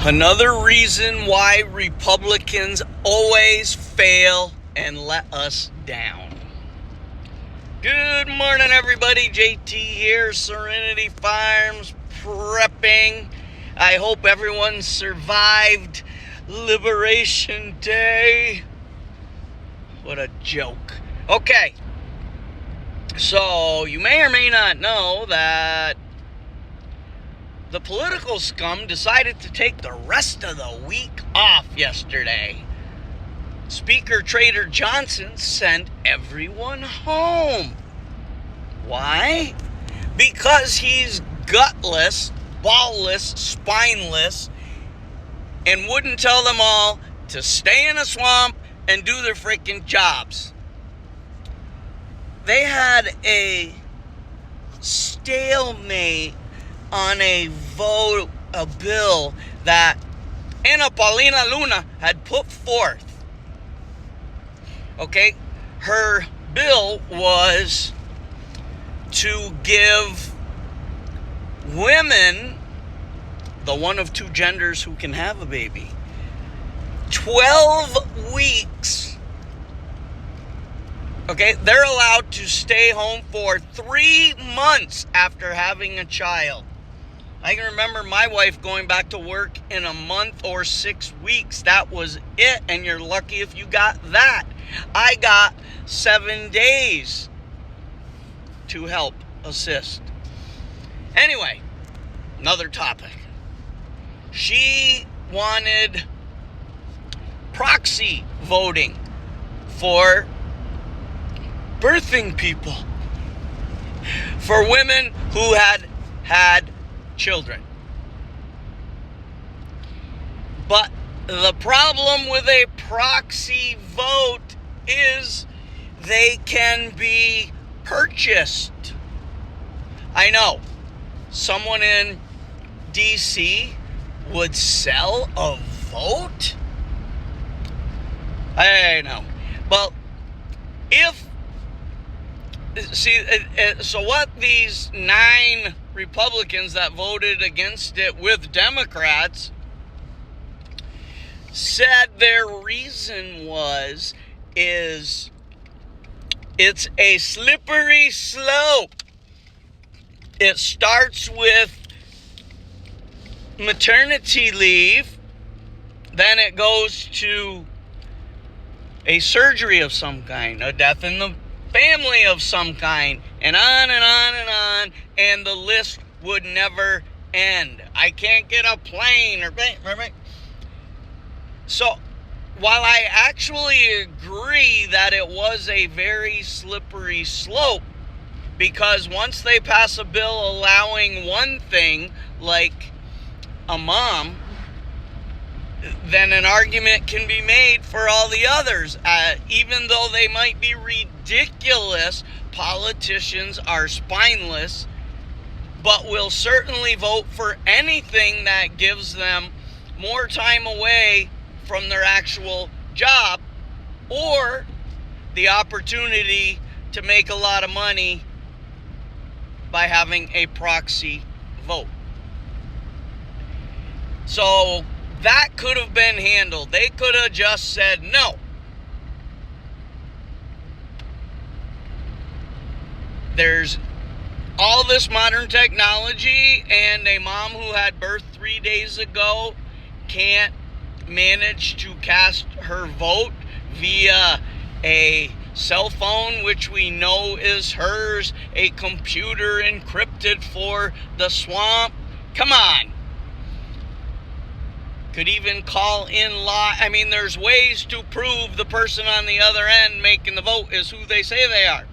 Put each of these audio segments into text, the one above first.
Another reason why Republicans always fail and let us down. Good morning, everybody. JT here, Serenity Farms, prepping. I hope everyone survived Liberation Day. What a joke. Okay, so you may or may not know that the political scum decided to take the rest of the week off yesterday. Speaker Trader Johnson sent everyone home. Why? Because he's gutless, ballless, spineless, and wouldn't tell them all to stay in a swamp and do their freaking jobs. They had a stalemate on a bill that Ana Paulina Luna had put forth. Okay, her bill was to give women, the one of two genders who can have a baby, 12 weeks. Okay, they're allowed to stay home for 3 months after having a child. I can remember my wife going back to work in a month or 6 weeks. That was it, and you're lucky if you got that. I got 7 days to help assist. Anyway, another topic. She wanted proxy voting for birthing people, for women who had children. But the problem with a proxy vote is they can be purchased. I know someone in DC would sell a vote. I know. Well, so what these 9 Republicans that voted against it with Democrats said their reason is it's a slippery slope. It starts with maternity leave, then it goes to a surgery of some kind, a death in the family of some kind, and on and on and on, and the list would never end. I can't get a plane or right. So while I actually agree that it was a very slippery slope, because once they pass a bill allowing one thing, like a mom, then an argument can be made for all the others. Even though they might be ridiculous, politicians are spineless, but will certainly vote for anything that gives them more time away from their actual job or the opportunity to make a lot of money by having a proxy vote. So that could have been handled. They could have just said no. There's all this modern technology, and a mom who had birth 3 days ago can't manage to cast her vote via a cell phone, which we know is hers, a computer encrypted for the swamp. Come on. Could even call in live. I mean, there's ways to prove the person on the other end making the vote is who they say they are.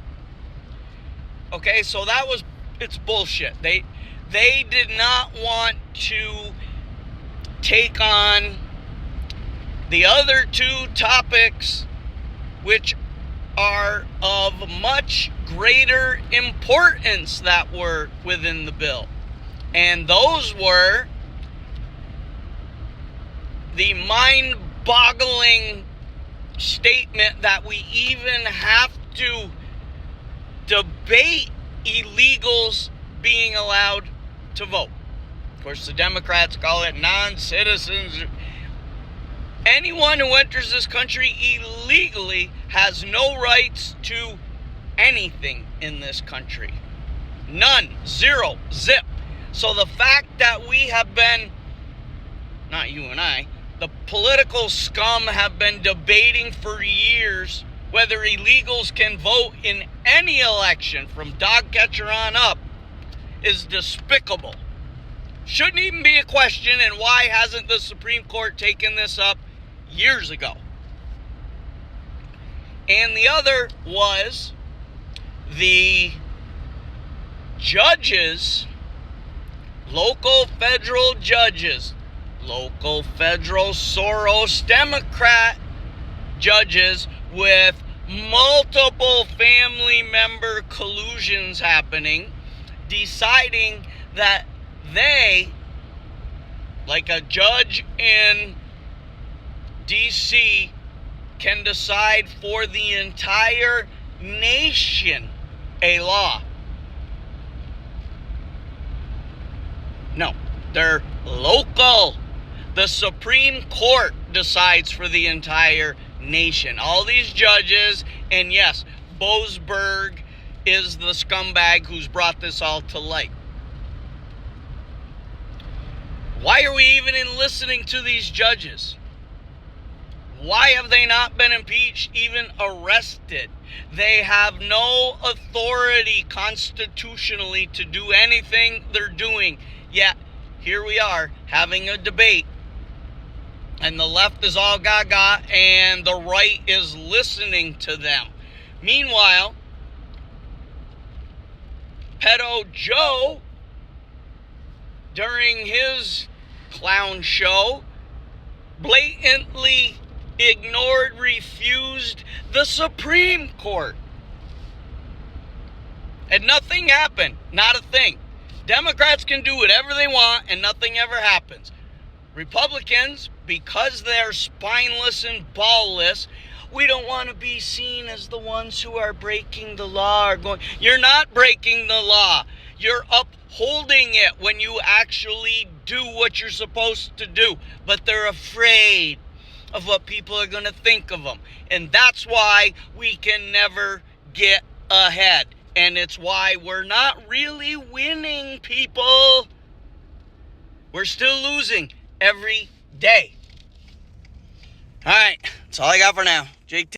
Okay, so it's bullshit. They did not want to take on the other 2 topics, which are of much greater importance that were within the bill. And those were the mind-boggling statement that we even have to debate illegals being allowed to vote. Of course, the Democrats call it non-citizens. Anyone who enters this country illegally has no rights to anything in this country. None. Zero. Zip. So the fact that we have been, not you and I, the political scum have been debating for years whether illegals can vote in any election from dog catcher on up is despicable. Shouldn't even be a question, and why hasn't the Supreme Court taken this up years ago? And the other was the judges, local federal judges, local federal Soros Democrat judges with multiple family member collusions happening, deciding that they, like a judge in D.C., can decide for the entire nation a law. No, they're local. The Supreme Court decides for the entire nation. All these judges, and yes, Boasberg is the scumbag who's brought this all to light. Why are we even listening to these judges? Why have they not been impeached, even arrested? They have no authority constitutionally to do anything they're doing. Yet, here we are having a debate, and the left is all gaga, and the right is listening to them. Meanwhile, Pedo Joe, during his clown show, blatantly ignored, refused the Supreme Court. And nothing happened. Not a thing. Democrats can do whatever they want and nothing ever happens. Republicans, because they're spineless and ballless, we don't want to be seen as the ones who are breaking the law. You're not breaking the law. You're upholding it when you actually do what you're supposed to do. But they're afraid of what people are going to think of them. And that's why we can never get ahead. And it's why we're not really winning, people. We're still losing every day. All right, that's all I got for now. Jake.